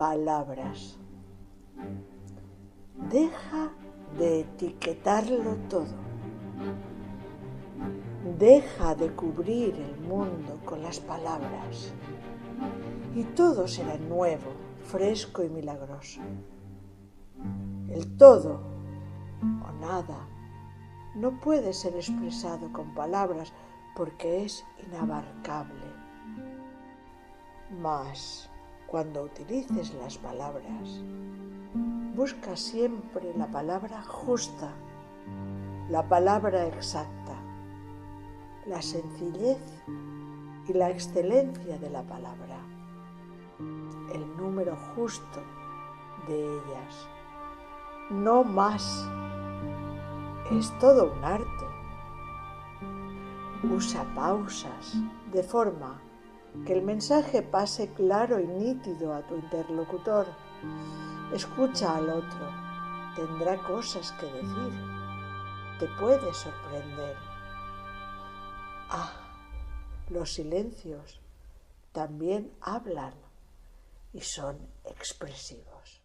palabras. Deja de etiquetarlo todo. Deja de cubrir el mundo con las palabras y todo será nuevo, fresco y milagroso. El todo o nada no puede ser expresado con palabras porque es inabarcable. Mas cuando utilices las palabras, busca siempre la palabra justa, la palabra exacta, la sencillez y la excelencia de la palabra, el número justo de ellas, no más. Es todo un arte. Usa pausas de forma que el mensaje pase claro y nítido a tu interlocutor. Escucha al otro, tendrá cosas que decir, te puede sorprender. Los silencios también hablan y son expresivos.